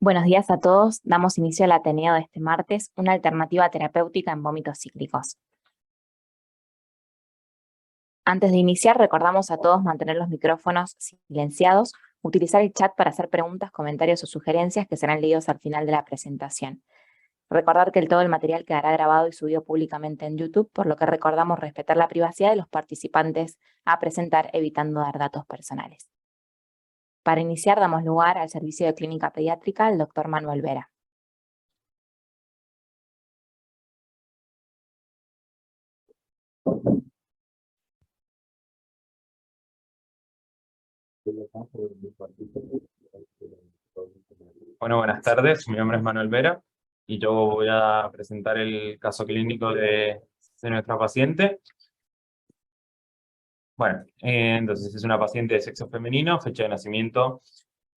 Buenos días a todos. Damos inicio al Ateneo de este martes, una alternativa terapéutica en vómitos cíclicos. Antes de iniciar, recordamos a todos mantener los micrófonos silenciados, utilizar el chat para hacer preguntas, comentarios o sugerencias que serán leídos al final de la presentación. Recordar que todo el material quedará grabado y subido públicamente en YouTube, por lo que recordamos respetar la privacidad de los participantes a presentar, evitando dar datos personales. Para iniciar, damos lugar al servicio de clínica pediátrica, al doctor Manuel Vera. Bueno, buenas tardes. Mi nombre es Manuel Vera y yo voy a presentar el caso clínico de nuestra paciente. Bueno, entonces es una paciente de sexo femenino, fecha de nacimiento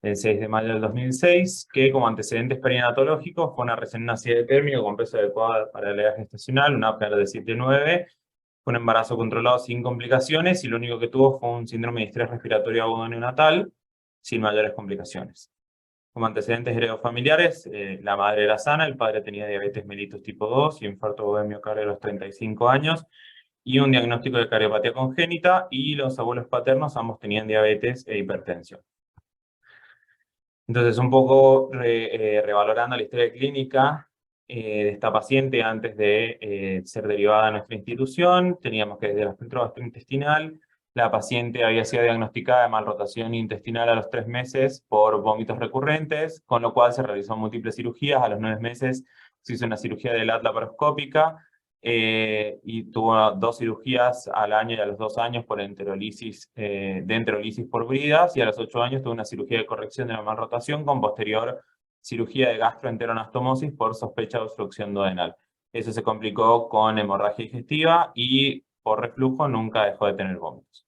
el 6 de mayo del 2006, que como antecedentes perinatológicos fue una recién nacida de término con peso adecuado para la edad gestacional, una PER de 7,9, fue un embarazo controlado sin complicaciones y lo único que tuvo fue un síndrome de estrés respiratorio agudo neonatal sin mayores complicaciones. Como antecedentes heredofamiliares, la madre era sana, el padre tenía diabetes mellitus tipo 2 y infarto de miocardio a los 35 años, y un diagnóstico de cardiopatía congénita, y los abuelos paternos ambos tenían diabetes e hipertensión. Entonces, un poco revalorando la historia clínica de esta paciente antes de ser derivada a nuestra institución, teníamos que desde el aspecto gastrointestinal, la paciente había sido diagnosticada de malrotación intestinal a los 3 meses por vómitos recurrentes, con lo cual se realizó múltiples cirugías. A los 9 meses se hizo una cirugía de laparoscópica y tuvo 2 cirugías al año y a los 2 años por enterolisis, de enterolisis por bridas, y a los 8 años tuvo una cirugía de corrección de la malrotación con posterior cirugía de gastroenteroanastomosis por sospecha de obstrucción duodenal. Eso se complicó con hemorragia digestiva y por reflujo nunca dejó de tener vómitos.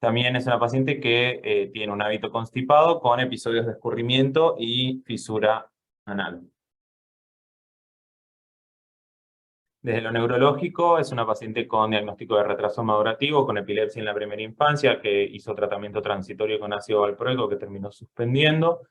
También es una paciente que tiene un hábito constipado con episodios de escurrimiento y fisura anal. Desde lo neurológico, es una paciente con diagnóstico de retraso madurativo, con epilepsia en la primera infancia, que hizo tratamiento transitorio con ácido valproico que terminó suspendiendo,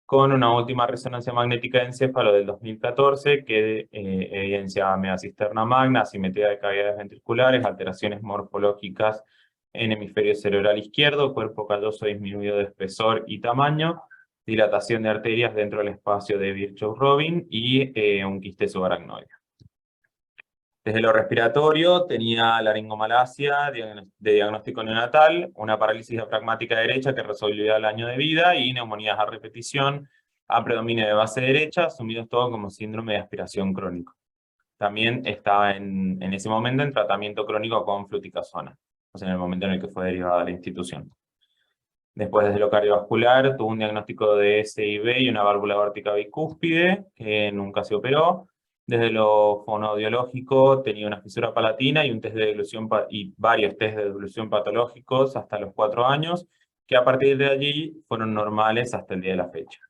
con una última resonancia magnética de encéfalo del 2014 que evidenciaba megacisterna magna, asimetría de cavidades ventriculares, alteraciones morfológicas en hemisferio cerebral izquierdo, cuerpo calloso disminuido de espesor y tamaño, dilatación de arterias dentro del espacio de Virchow-Robin y un quiste subaracnoide. Desde lo respiratorio tenía laringomalacia de diagnóstico neonatal, una parálisis diafragmática derecha que resolvió al año de vida y neumonías a repetición, a predominio de base derecha, asumidos todo como síndrome de aspiración crónico. También estaba en ese momento en tratamiento crónico con fluticasona, o sea, en el momento en el que fue derivada a la institución. Después, desde lo cardiovascular, tuvo un diagnóstico de SIB y una válvula aórtica bicúspide, que nunca se operó. Desde lo fonoaudiológico, tenía una fisura palatina y un test de deglución y varios test de deglución patológicos hasta los 4 años, que a partir de allí fueron normales hasta el día de la fecha.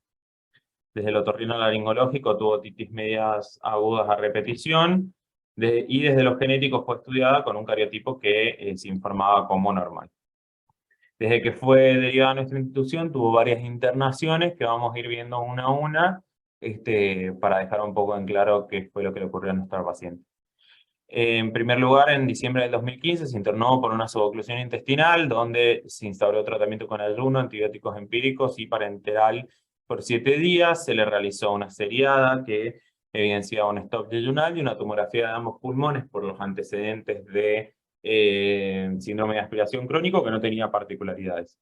Desde el otorrinolaringológico tuvo otitis medias agudas a repetición, y desde los genéticos fue estudiada con un cariotipo que se informaba como normal. Desde que fue derivada a nuestra institución, tuvo varias internaciones que vamos a ir viendo una a una, para dejar un poco en claro qué fue lo que le ocurrió a nuestra paciente. En primer lugar, en diciembre del 2015 se internó por una suboclusión intestinal, donde se instauró tratamiento con ayuno, antibióticos empíricos y parenteral por 7 días. Se le realizó una seriada que evidenciaba un stop yeyunal y una tomografía de ambos pulmones por los antecedentes de síndrome de aspiración crónico que no tenía particularidades.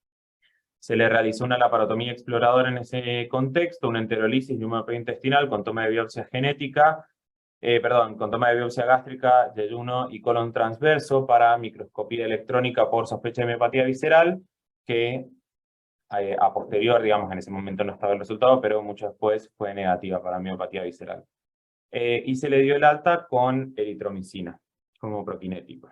Se le realizó una laparotomía exploradora en ese contexto, una enterolisis y un mapeo intestinal con toma de biopsia genética, con toma de biopsia gástrica, yeyuno y colon transverso para microscopía electrónica por sospecha de miopatía visceral, que a posterior, digamos, en ese momento no estaba el resultado, pero mucho después fue negativa para miopatía visceral. Y se le dio el alta con eritromicina como prokinético.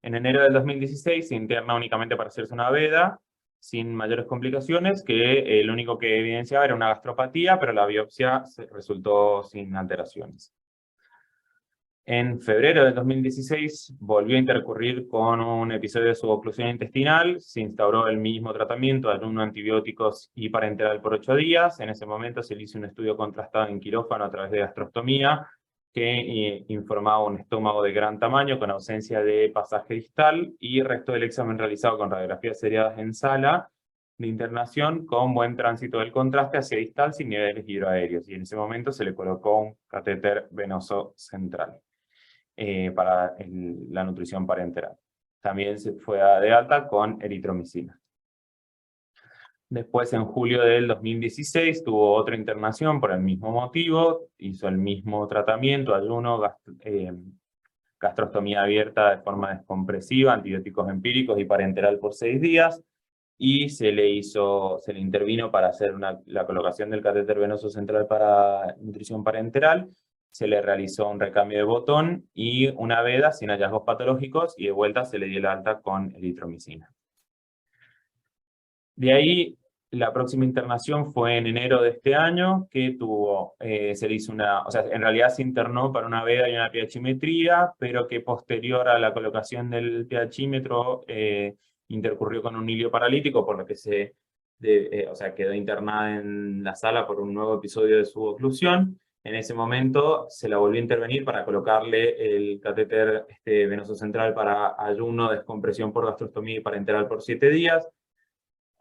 En enero del 2016 se interna únicamente para hacerse una veda, sin mayores complicaciones, que lo único que evidenciaba era una gastropatía, pero la biopsia resultó sin alteraciones. En febrero del 2016 volvió a intercurrir con un episodio de suboclusión intestinal, se instauró el mismo tratamiento, ayuno, antibióticos y parenteral por 8 días. En ese momento se le hizo un estudio contrastado en quirófano a través de gastrostomía, que informaba un estómago de gran tamaño con ausencia de pasaje distal, y resto del examen realizado con radiografías seriadas en sala de internación con buen tránsito del contraste hacia distal sin niveles hidroaéreos, y en ese momento se le colocó un catéter venoso central para la nutrición parenteral. También se fue de alta con eritromicina. Después, en julio del 2016, tuvo otra internación por el mismo motivo, hizo el mismo tratamiento, ayuno, gastrostomía abierta de forma descompresiva, antibióticos empíricos y parenteral por 6 días, y se le intervino para hacer la colocación del catéter venoso central para nutrición parenteral. Se le realizó un recambio de botón y una veda sin hallazgos patológicos, y de vuelta se le dio el alta con eritromicina. De ahí, la próxima internación fue en enero de este año, que se le hizo en realidad se internó para una veda y una pHimetría, pero que posterior a la colocación del pHímetro intercurrió con un hilio paralítico, por lo que quedó internada en la sala por un nuevo episodio de suboclusión. En ese momento se la volvió a intervenir para colocarle el catéter venoso central para ayuno, descompresión por gastrostomía y parenteral por 7 días.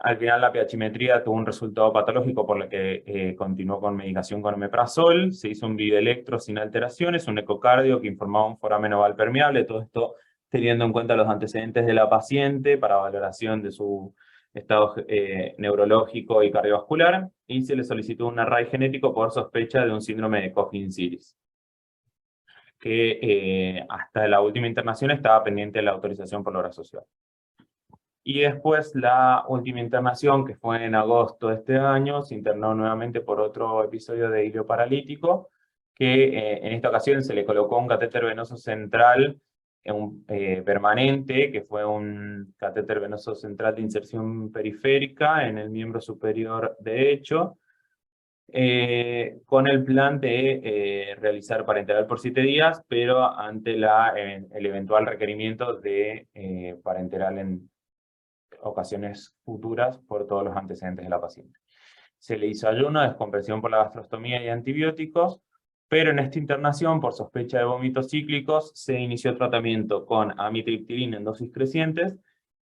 Al final la pHimetría tuvo un resultado patológico, por lo que continuó con medicación con omeprazol. Se hizo un videoelectro sin alteraciones, un ecocardio que informaba un foramen oval permeable, todo esto teniendo en cuenta los antecedentes de la paciente para valoración de su estado neurológico y cardiovascular, y se le solicitó un array genético por sospecha de un síndrome de Coffin-Siris, que hasta la última internación estaba pendiente de la autorización por la obra social. Y después la última internación, que fue en agosto de este año, se internó nuevamente por otro episodio de hilio paralítico, que en esta ocasión se le colocó un catéter venoso central permanente, que fue un catéter venoso central de inserción periférica en el miembro superior derecho, con el plan de realizar parenteral por 7 días, pero ante el eventual requerimiento de parenteral en ocasiones futuras por todos los antecedentes de la paciente. Se le hizo ayuno, descompresión por la gastrostomía y antibióticos, pero en esta internación, por sospecha de vómitos cíclicos, se inició tratamiento con amitriptilina en dosis crecientes,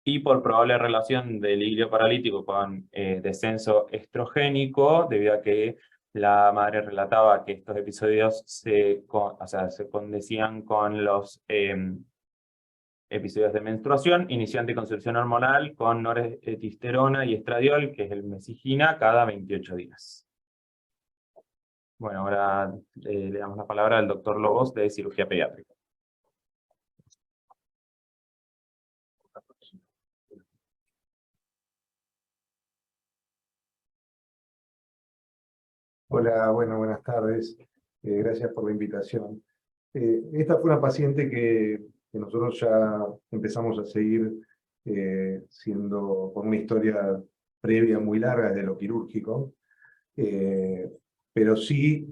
y por probable relación del hilio paralítico con descenso estrogénico, debido a que la madre relataba que estos episodios se condecían con los episodios de menstruación, inició anticoncepción hormonal con norestesterona y estradiol, que es el mesigina, cada 28 días. Bueno, ahora le damos la palabra al doctor Lobos de cirugía pediátrica. Hola, bueno, buenas tardes. Gracias por la invitación. Esta fue una paciente que nosotros ya empezamos a seguir con una historia previa muy larga desde lo quirúrgico, pero sí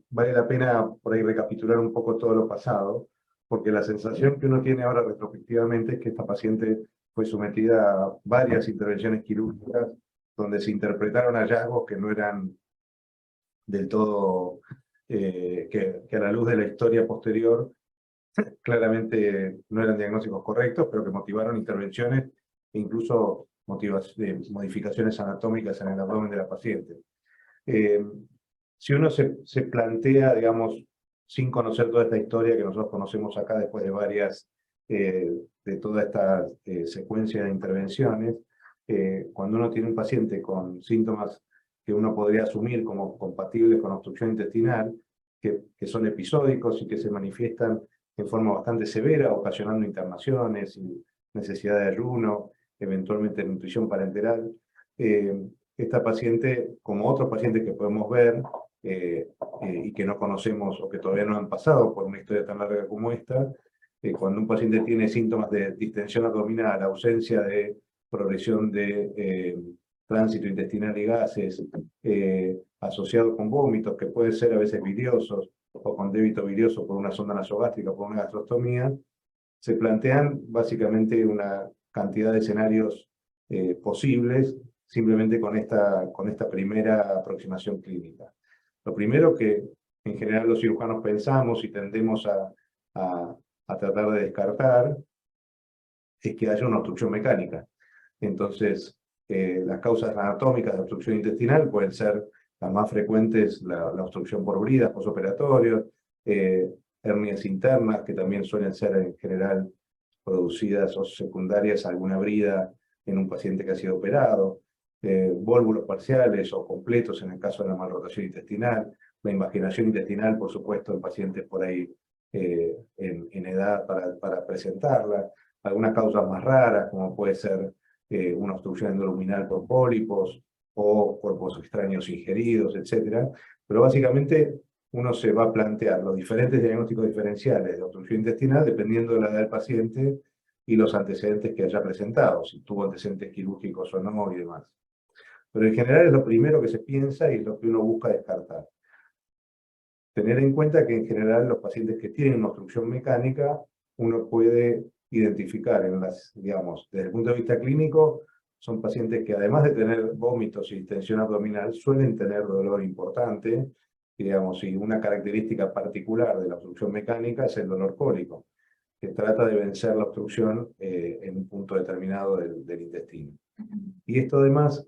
vale la pena por ahí recapitular un poco todo lo pasado, porque la sensación que uno tiene ahora retrospectivamente es que esta paciente fue sometida a varias intervenciones quirúrgicas donde se interpretaron hallazgos que no eran del todo, que a la luz de la historia posterior claramente no eran diagnósticos correctos, pero que motivaron intervenciones e incluso modificaciones anatómicas en el abdomen de la paciente. Si uno se plantea, digamos, sin conocer toda esta historia que nosotros conocemos acá después de de toda esta secuencia de intervenciones, cuando uno tiene un paciente con síntomas que uno podría asumir como compatibles con obstrucción intestinal, que son episódicos y que se manifiestan en forma bastante severa, ocasionando internaciones y necesidad de ayuno, eventualmente nutrición parenteral. Esta paciente, como otros pacientes que podemos ver y que no conocemos o que todavía no han pasado por una historia tan larga como esta, cuando un paciente tiene síntomas de distensión abdominal, ausencia de progresión de tránsito intestinal y gases, asociado con vómitos que pueden ser a veces biliosos o con débito bilioso por una sonda nasogástrica o por una gastrostomía, se plantean básicamente una cantidad de escenarios posibles simplemente con esta primera aproximación clínica. Lo primero que en general los cirujanos pensamos y tendemos a tratar de descartar es que haya una obstrucción mecánica. Entonces, las causas anatómicas de obstrucción intestinal pueden ser las más frecuentes, la obstrucción por bridas posoperatorios, hernias internas, que también suelen ser en general producidas o secundarias a alguna brida en un paciente que ha sido operado, vólvulos parciales o completos en el caso de la malrotación intestinal, la invaginación intestinal, por supuesto, en pacientes por ahí en edad para presentarla, algunas causas más raras, como puede ser una obstrucción endoluminal por pólipos o cuerpos extraños ingeridos, etc. Pero básicamente uno se va a plantear los diferentes diagnósticos diferenciales de obstrucción intestinal dependiendo de la edad del paciente y los antecedentes que haya presentado, si tuvo antecedentes quirúrgicos o no y demás. Pero en general es lo primero que se piensa y es lo que uno busca descartar. Tener en cuenta que en general los pacientes que tienen una obstrucción mecánica, uno puede identificar digamos, desde el punto de vista clínico, son pacientes que además de tener vómitos y distensión abdominal, suelen tener dolor importante, digamos, y una característica particular de la obstrucción mecánica es el dolor cólico, que trata de vencer la obstrucción en un punto determinado del intestino. Y esto además,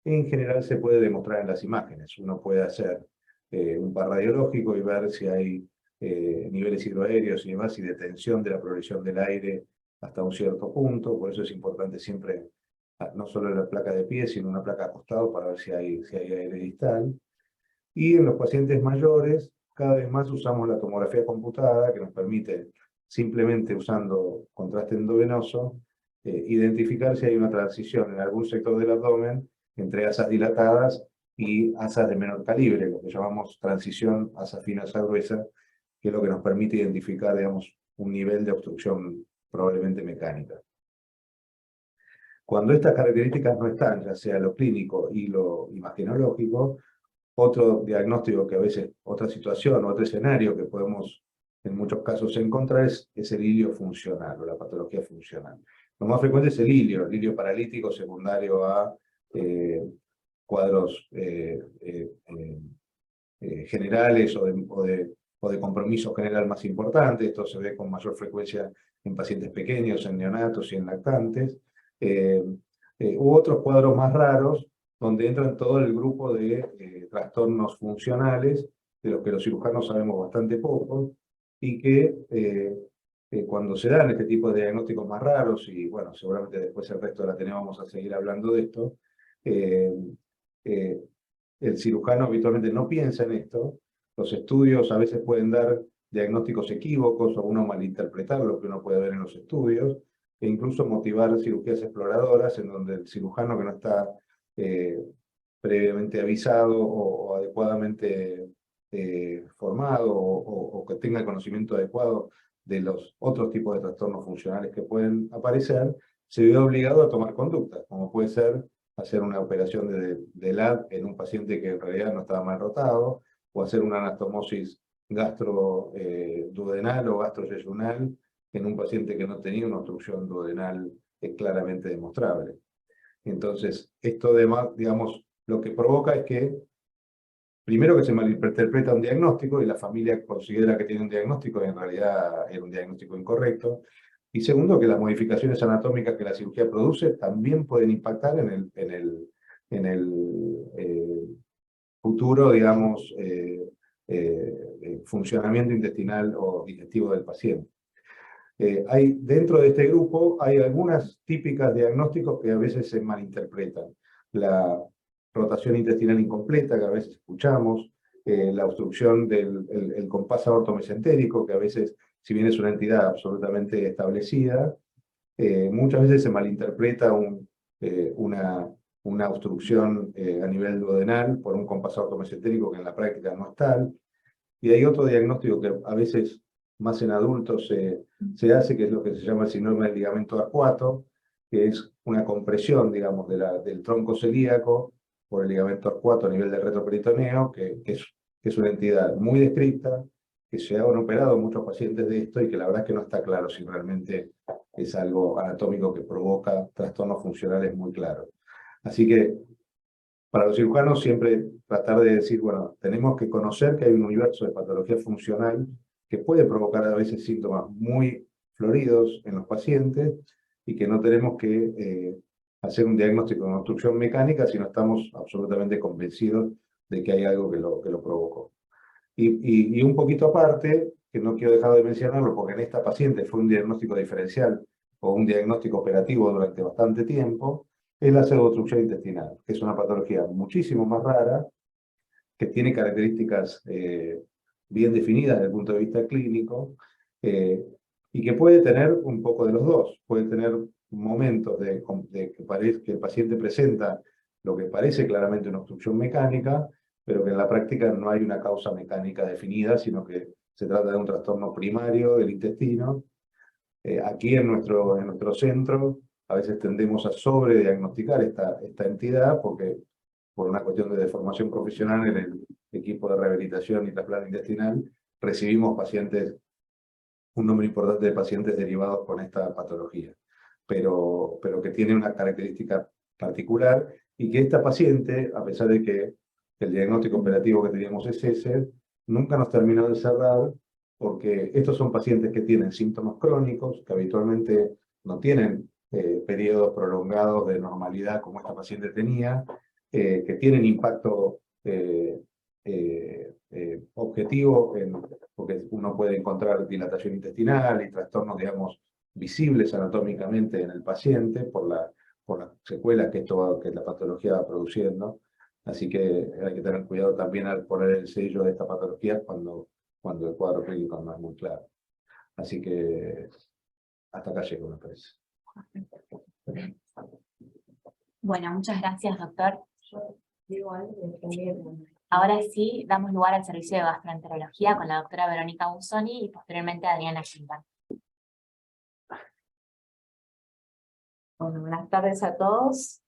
en general, se puede demostrar en las imágenes. Uno puede hacer un par radiológico y ver si hay niveles hidroaéreos y demás, y de tensión de la progresión del aire hasta un cierto punto. Por eso es importante siempre, no solo la placa de pie, sino una placa acostado para ver si hay aire distal. Y en los pacientes mayores, cada vez más usamos la tomografía computada, que nos permite, simplemente usando contraste endovenoso, identificar si hay una transición en algún sector del abdomen entre asas dilatadas y asas de menor calibre, lo que llamamos transición asa fina, asa gruesa, que es lo que nos permite identificar, digamos, un nivel de obstrucción probablemente mecánica. Cuando estas características no están, ya sea lo clínico y lo imagenológico, otro diagnóstico que a veces, otra situación, otro escenario que podemos en muchos casos encontrar es el ilio funcional o la patología funcional. Lo más frecuente es el ilio paralítico secundario a cuadros generales o de compromiso general más importante. Esto se ve con mayor frecuencia en pacientes pequeños, en neonatos y en lactantes. U otros cuadros más raros, donde entran todo el grupo de trastornos funcionales, de los que los cirujanos sabemos bastante poco, y que cuando se dan este tipo de diagnósticos más raros, y bueno, seguramente después el resto de la tenemos vamos a seguir hablando de esto, el cirujano habitualmente no piensa en esto. Los estudios a veces pueden dar diagnósticos equívocos o uno malinterpretar lo que uno puede ver en los estudios, e incluso motivar cirugías exploradoras en donde el cirujano que no está previamente avisado o adecuadamente formado o que tenga el conocimiento adecuado de los otros tipos de trastornos funcionales que pueden aparecer, se ve obligado a tomar conductas, como puede ser hacer una operación de LAD en un paciente que en realidad no estaba mal rotado, o hacer una anastomosis gastroduodenal o gastroyeyunal en un paciente que no tenía una obstrucción duodenal claramente demostrable. Entonces, esto además, digamos, lo que provoca es que, primero que se malinterpreta un diagnóstico y la familia considera que tiene un diagnóstico y en realidad era un diagnóstico incorrecto. Y segundo, que las modificaciones anatómicas que la cirugía produce también pueden impactar en el futuro, digamos, funcionamiento intestinal o digestivo del paciente. Dentro de este grupo hay algunas típicas diagnósticos que a veces se malinterpretan. La rotación intestinal incompleta, que a veces escuchamos, la obstrucción del compás aortomesentérico, que a veces, si bien es una entidad absolutamente establecida, muchas veces se malinterpreta una obstrucción a nivel duodenal por un compás aortomesentérico que en la práctica no es tal. Y hay otro diagnóstico que a veces, más en adultos, se hace, que es lo que se llama el síndrome del ligamento arcuato, que es una compresión, digamos, del tronco celíaco por el ligamento arcuato a nivel del retroperitoneo, que es una entidad muy descrita, que se han operado muchos pacientes de esto y que la verdad es que no está claro si realmente es algo anatómico que provoca trastornos funcionales muy claros. Así que para los cirujanos siempre tratar de decir, bueno, tenemos que conocer que hay un universo de patología funcional que puede provocar a veces síntomas muy floridos en los pacientes y que no tenemos que hacer un diagnóstico de obstrucción mecánica si no estamos absolutamente convencidos de que hay algo que lo provocó. Y un poquito aparte, que no quiero dejar de mencionarlo porque en esta paciente fue un diagnóstico diferencial o un diagnóstico operativo durante bastante tiempo, es la pseudoobstrucción intestinal, que es una patología muchísimo más rara, que tiene características bien definidas desde el punto de vista clínico, y que puede tener un poco de los dos. Puede tener momentos de que el paciente presenta lo que parece claramente una obstrucción mecánica, pero que en la práctica no hay una causa mecánica definida, sino que se trata de un trastorno primario del intestino. Aquí en nuestro centro a veces tendemos a sobrediagnosticar esta entidad porque por una cuestión de deformación profesional en el equipo de rehabilitación y trasplante intestinal recibimos pacientes, un número importante de pacientes derivados con esta patología, pero que tiene una característica particular y que esta paciente, a pesar de que el diagnóstico operativo que teníamos es ese, nunca nos terminó de cerrar porque estos son pacientes que tienen síntomas crónicos, que habitualmente no tienen periodos prolongados de normalidad como esta paciente tenía, que tienen impacto objetivo, porque uno puede encontrar dilatación intestinal y trastornos, digamos, visibles anatómicamente en el paciente por las secuelas que la patología va produciendo. Así que hay que tener cuidado también al poner el sello de esta patología cuando el cuadro clínico no es muy claro. Así que hasta acá llego, me parece. Bueno, muchas gracias, doctor. Ahora sí, damos lugar al servicio de gastroenterología con la doctora Verónica Busoni y posteriormente Adriana Gilbert. Bueno, buenas tardes a todos.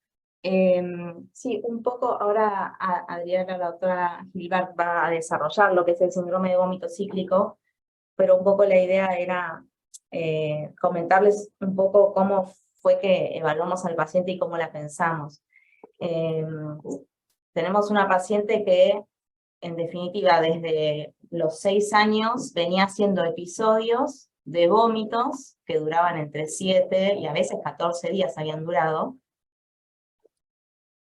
Sí, un poco ahora Adriana, la doctora Gilbert, va a desarrollar lo que es el síndrome de vómito cíclico, pero un poco la idea era comentarles un poco cómo fue que evaluamos al paciente y cómo la pensamos. Tenemos una paciente que, en definitiva, desde los 6 años venía haciendo episodios de vómitos que duraban entre 7 y a veces 14 días habían durado,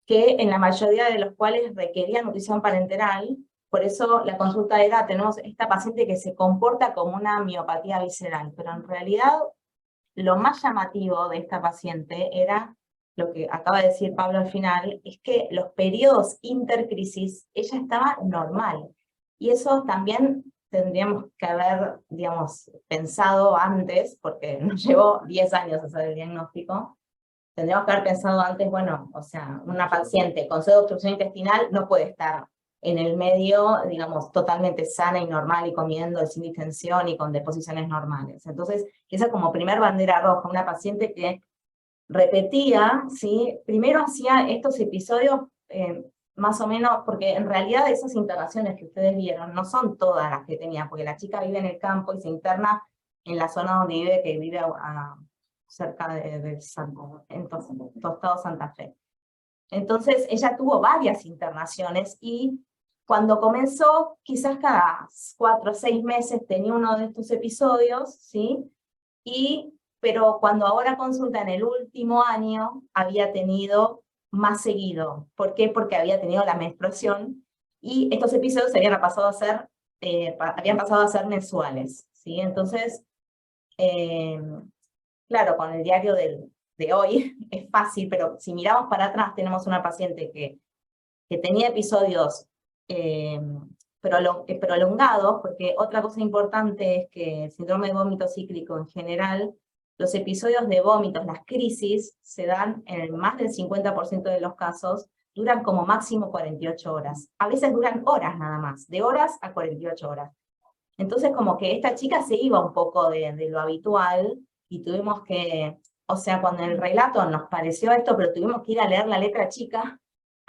que en la mayoría de los cuales requerían nutrición parenteral. Por eso la consulta era, tenemos esta paciente que se comporta como una miopatía visceral, pero en realidad lo más llamativo de esta paciente era lo que acaba de decir Pablo al final, es que los periodos intercrisis ella estaba normal. Y eso también tendríamos que haber, digamos, pensado antes, porque nos llevó 10 años hacer el diagnóstico. Tendríamos que haber pensado antes, bueno, o sea, una paciente con pseudoobstrucción intestinal no puede estar en el medio, digamos, totalmente sana y normal y comiendo sin distensión y con deposiciones normales. Entonces, esa es como primer bandera roja, una paciente que repetía, ¿sí? Primero hacía estos episodios más o menos, porque en realidad esas internaciones que ustedes vieron no son todas las que tenía, porque la chica vive en el campo y se interna en la zona donde vive, que vive cerca de Tostado Santa Fe. Entonces ella tuvo varias internaciones y cuando comenzó, quizás cada 4 o 6 meses tenía uno de estos episodios, ¿sí? Pero cuando ahora consulta en el último año, había tenido más seguido. ¿Por qué? Porque había tenido la menstruación y estos episodios habían pasado a ser mensuales, ¿sí? Entonces, claro, con el diario de hoy es fácil, pero si miramos para atrás tenemos una paciente que tenía episodios prolongados, porque otra cosa importante es que el síndrome de vómito cíclico en general, los episodios de vómitos, las crisis, se dan en más del 50% de los casos, duran como máximo 48 horas. A veces duran horas nada más, de horas a 48 horas. Entonces como que esta chica se iba un poco de lo habitual y tuvimos que, o sea, cuando el relato nos pareció esto, pero tuvimos que ir a leer la letra chica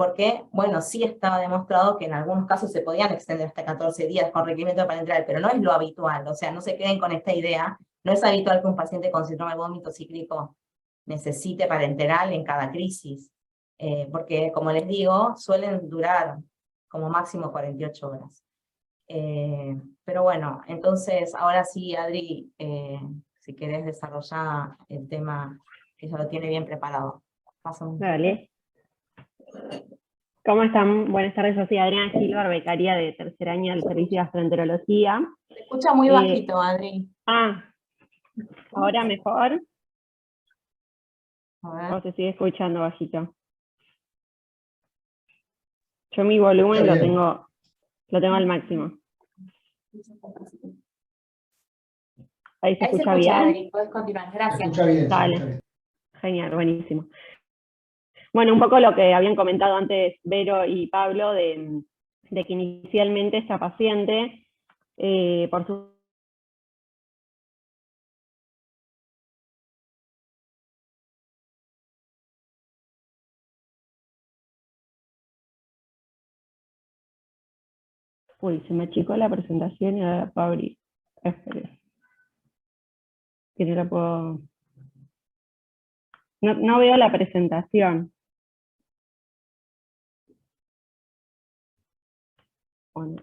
porque, bueno, sí estaba demostrado que en algunos casos se podían extender hasta 14 días con requerimiento parenteral, pero no es lo habitual, o sea, no se queden con esta idea, no es habitual que un paciente con síndrome de vómito cíclico necesite parenteral en cada crisis, porque, como les digo, suelen durar como máximo 48 horas. Pero bueno, entonces, ahora sí, Adri, si querés desarrollar el tema, que ya lo tiene bien preparado. Dale. ¿Cómo están? Buenas tardes, yo soy Adriana Gilbar, becaria de tercer año del Servicio de Gastroenterología. Se escucha muy bajito, Adri. ¿Ahora mejor? A ver. ¿O se sigue escuchando bajito? Yo mi volumen lo tengo al máximo. ¿Ahí se escucha bien? Adri, puedes continuar, gracias. Se escucha bien, Dale. se escucha bien. Genial, buenísimo. Bueno, un poco lo que habían comentado antes Vero y Pablo, de que inicialmente esta paciente, por su... Uy, se me achicó la presentación y ahora la puedo abrir. Espera. Que no la puedo... No veo la presentación. Bueno,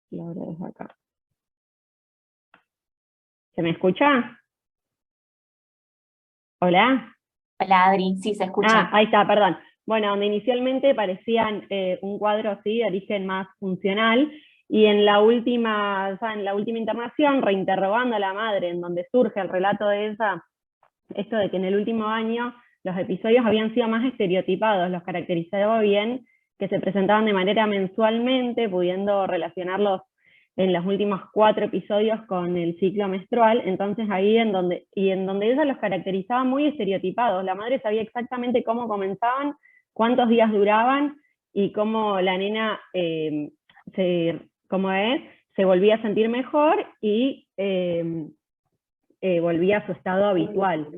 la abro desde acá. ¿Se me escucha? ¿Hola? Hola Adri, sí, se escucha. Ahí está, perdón. Bueno, donde inicialmente parecían un cuadro así de origen más funcional, y en la última internación, reinterrogando a la madre, en donde surge el relato de ella, esto de que en el último año los episodios habían sido más estereotipados, los caracterizaba bien, que se presentaban de manera mensualmente, pudiendo relacionarlos en los últimos 4 episodios con el ciclo menstrual. Entonces ahí en donde ella los caracterizaba muy estereotipados, la madre sabía exactamente cómo comenzaban, cuántos días duraban, y cómo la nena se volvía a sentir mejor y volvía a su estado habitual.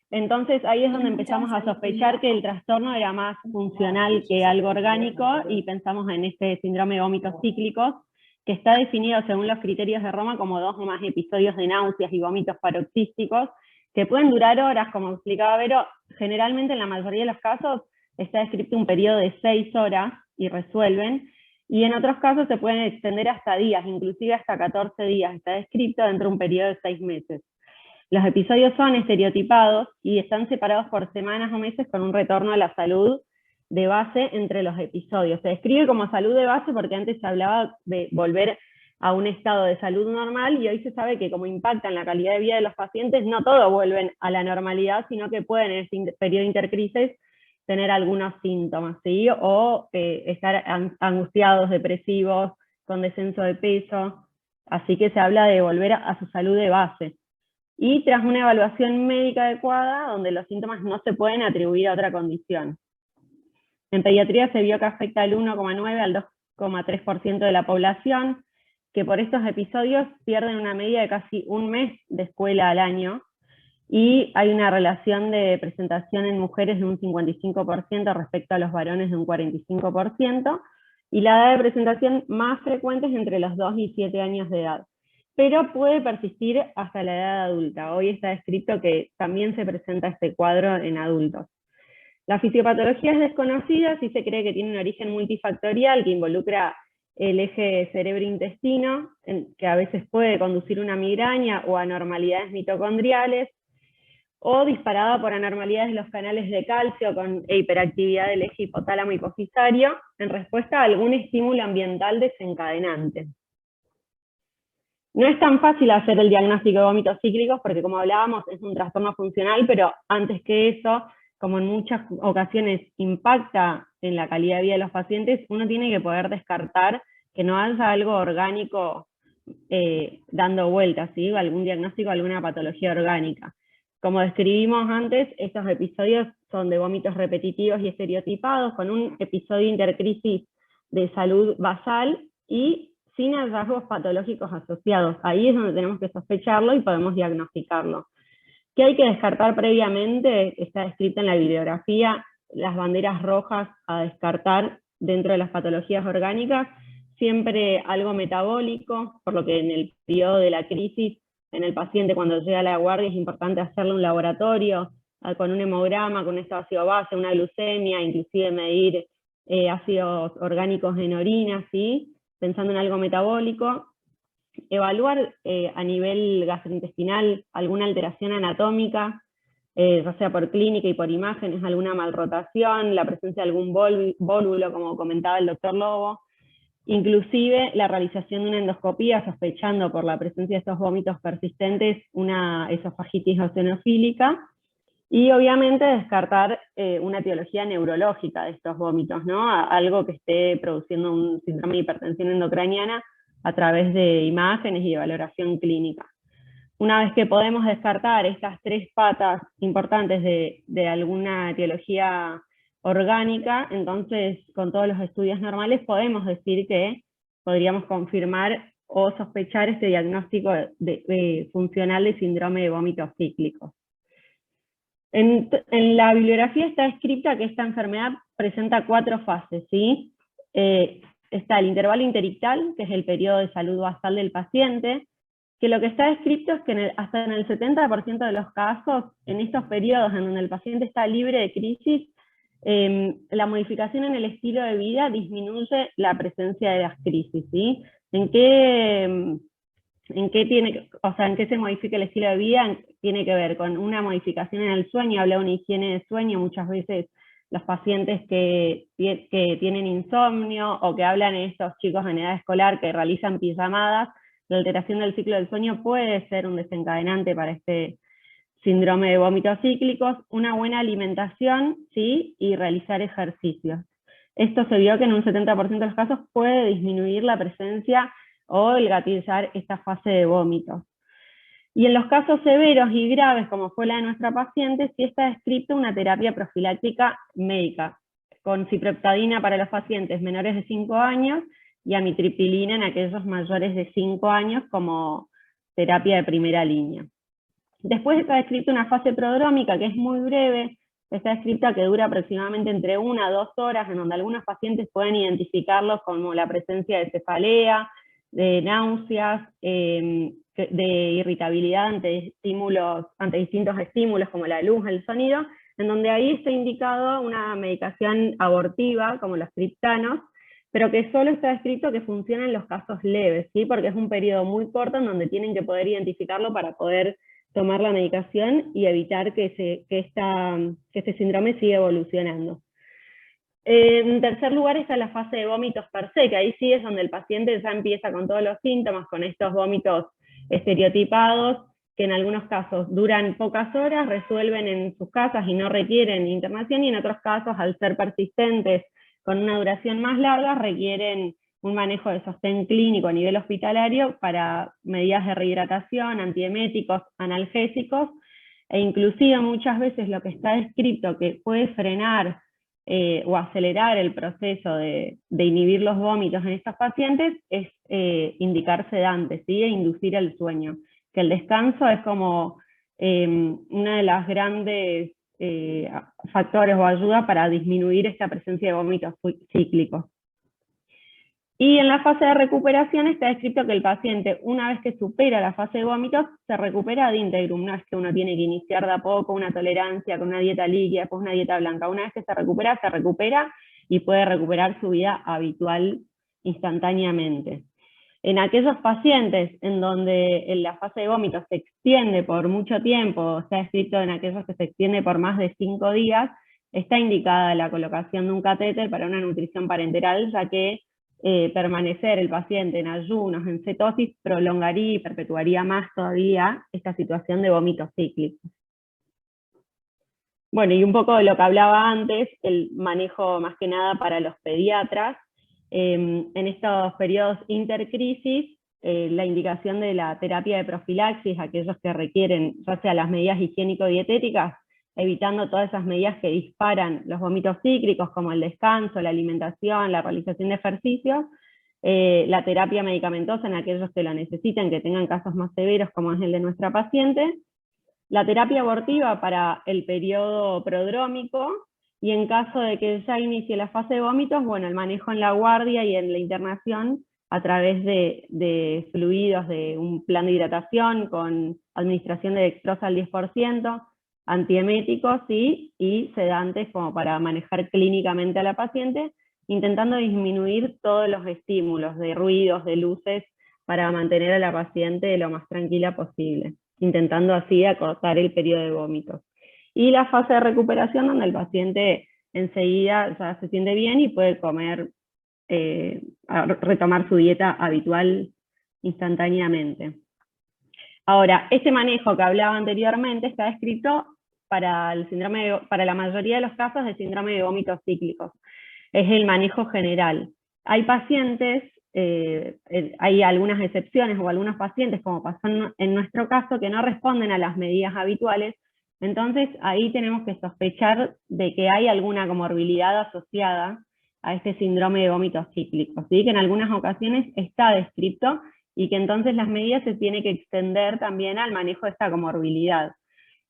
Entonces ahí es donde empezamos a sospechar que el trastorno era más funcional que algo orgánico, y pensamos en este síndrome de vómitos cíclicos, que está definido según los criterios de Roma como 2 o más episodios de náuseas y vómitos paroxísticos, que pueden durar horas, como explicaba Vero. Generalmente en la mayoría de los casos está descrito un periodo de 6 horas y resuelven, y en otros casos se pueden extender hasta días, inclusive hasta 14 días, está descrito dentro de un periodo de 6 meses. Los episodios son estereotipados y están separados por semanas o meses, con un retorno a la salud de base entre los episodios. Se describe como salud de base porque antes se hablaba de volver a un estado de salud normal, y hoy se sabe que como impactan la calidad de vida de los pacientes, no todos vuelven a la normalidad, sino que pueden en este periodo de intercrisis tener algunos síntomas, ¿sí? O estar angustiados, depresivos, con descenso de peso. Así que se habla de volver a su salud de base. Y tras una evaluación médica adecuada, donde los síntomas no se pueden atribuir a otra condición. En pediatría se vio que afecta al 1,9 al 2,3% de la población, que por estos episodios pierden una media de casi un mes de escuela al año, y hay una relación de presentación en mujeres de un 55% respecto a los varones de un 45%, y la edad de presentación más frecuente es entre los 2 y 7 años de edad, pero puede persistir hasta la edad adulta. Hoy está descrito que también se presenta este cuadro en adultos. La fisiopatología es desconocida, sí se cree que tiene un origen multifactorial que involucra el eje cerebro-intestino, que a veces puede conducir a una migraña o anormalidades mitocondriales, o disparada por anormalidades de los canales de calcio con hiperactividad del eje hipotálamo-hipofisario en respuesta a algún estímulo ambiental desencadenante. No es tan fácil hacer el diagnóstico de vómitos cíclicos porque, como hablábamos, es un trastorno funcional, pero antes que eso, como en muchas ocasiones impacta en la calidad de vida de los pacientes, uno tiene que poder descartar que no haya algo orgánico dando vueltas, ¿sí? Algún diagnóstico, alguna patología orgánica. Como describimos antes, estos episodios son de vómitos repetitivos y estereotipados, con un episodio intercrisis de salud basal y sin hallazgos patológicos asociados. Ahí es donde tenemos que sospecharlo y podemos diagnosticarlo. ¿Qué hay que descartar previamente? Está descrito en la bibliografía, las banderas rojas a descartar dentro de las patologías orgánicas, siempre algo metabólico, por lo que en el periodo de la crisis, en el paciente cuando llega a la guardia es importante hacerle un laboratorio, con un hemograma, con un estado ácido base, una glucemia, inclusive medir ácidos orgánicos en orina, ¿sí? Pensando en algo metabólico. Evaluar a nivel gastrointestinal alguna alteración anatómica, ya sea por clínica y por imágenes, alguna malrotación, la presencia de algún vólulo, como comentaba el doctor Lobo, inclusive la realización de una endoscopía sospechando por la presencia de estos vómitos persistentes una esofagitis eosinofílica, y obviamente descartar una etiología neurológica de estos vómitos, ¿no? Algo que esté produciendo un síndrome de hipertensión endocraniana a través de imágenes y de valoración clínica. Una vez que podemos descartar estas tres patas importantes de alguna etiología orgánica, entonces con todos los estudios normales podemos decir que podríamos confirmar o sospechar este diagnóstico funcional de síndrome de vómitos cíclicos. En la bibliografía está escrita que esta enfermedad presenta 4 fases, ¿sí? Está el intervalo interictal, que es el periodo de salud basal del paciente, que lo que está descrito es que hasta en el 70% de los casos, en estos periodos en donde el paciente está libre de crisis, la modificación en el estilo de vida disminuye la presencia de las crisis, ¿sí? ¿En qué se modifica el estilo de vida? Tiene que ver con una modificación en el sueño, habla de una higiene de sueño. Muchas veces los pacientes que tienen insomnio o que hablan de estos chicos en edad escolar que realizan pijamadas, la alteración del ciclo del sueño puede ser un desencadenante para este síndrome de vómitos cíclicos. Una buena alimentación, ¿sí? Y realizar ejercicios. Esto se vio que en un 70% de los casos puede disminuir la presencia o el gatillar esta fase de vómitos. Y en los casos severos y graves, como fue la de nuestra paciente, sí está descrita una terapia profiláctica médica, con ciprofloxacina para los pacientes menores de 5 años y amitriptilina en aquellos mayores de 5 años como terapia de primera línea. Después está descrita una fase prodrómica que es muy breve, está descrita que dura aproximadamente entre 1 a 2 horas, en donde algunos pacientes pueden identificarlos como la presencia de cefalea, de náuseas, de irritabilidad ante distintos estímulos como la luz, el sonido, en donde ahí está indicado una medicación abortiva, como los triptanos, pero que solo está descrito que funciona en los casos leves, ¿sí? Porque es un periodo muy corto en donde tienen que poder identificarlo para poder tomar la medicación y evitar que este síndrome siga evolucionando. En tercer lugar está la fase de vómitos per se, que ahí sí es donde el paciente ya empieza con todos los síntomas, con estos vómitos estereotipados, que en algunos casos duran pocas horas, resuelven en sus casas y no requieren internación, y en otros casos, al ser persistentes con una duración más larga, requieren un manejo de sostén clínico a nivel hospitalario para medidas de rehidratación, antieméticos, analgésicos, e inclusive muchas veces lo que está descrito que puede frenar o acelerar el proceso de inhibir los vómitos en estos pacientes es indicar sedantes, ¿sí? E inducir el sueño. Que el descanso es como una de las grandes factores o ayuda para disminuir esta presencia de vómitos cíclicos. Y en la fase de recuperación está descrito que el paciente, una vez que supera la fase de vómitos, se recupera de íntegrum. No es que uno tiene que iniciar de a poco una tolerancia con una dieta líquida, después una dieta blanca. Una vez que se recupera y puede recuperar su vida habitual instantáneamente. En aquellos pacientes en donde la fase de vómitos se extiende por mucho tiempo, está escrito en aquellos que se extiende por más de 5 días, está indicada la colocación de un catéter para una nutrición parenteral, ya que permanecer el paciente en ayunos, en cetosis, prolongaría y perpetuaría más todavía esta situación de vómitos cíclicos. Bueno, y un poco de lo que hablaba antes, el manejo más que nada para los pediatras, en estos periodos intercrisis, la indicación de la terapia de profilaxis, aquellos que requieren ya sea las medidas higiénico-dietéticas, evitando todas esas medidas que disparan los vómitos cíclicos, como el descanso, la alimentación, la realización de ejercicios, la terapia medicamentosa en aquellos que lo necesiten, que tengan casos más severos, como es el de nuestra paciente, la terapia abortiva para el periodo prodrómico, y en caso de que ya inicie la fase de vómitos, bueno, el manejo en la guardia y en la internación a través de fluidos, de un plan de hidratación con administración de dextrosa al 10%, antieméticos y sedantes como para manejar clínicamente a la paciente, intentando disminuir todos los estímulos de ruidos, de luces, para mantener a la paciente lo más tranquila posible, intentando así acortar el periodo de vómitos. Y la fase de recuperación, donde el paciente enseguida ya se siente bien y puede comer, retomar su dieta habitual instantáneamente. Ahora, este manejo que hablaba anteriormente está descrito para la mayoría de los casos de síndrome de vómitos cíclicos. Es el manejo general. Hay pacientes, hay algunas excepciones o algunos pacientes, como pasó en nuestro caso, que no responden a las medidas habituales. Entonces ahí tenemos que sospechar de que hay alguna comorbilidad asociada a este síndrome de vómitos cíclicos, ¿sí? Que en algunas ocasiones está descrito y que entonces las medidas se tienen que extender también al manejo de esta comorbilidad.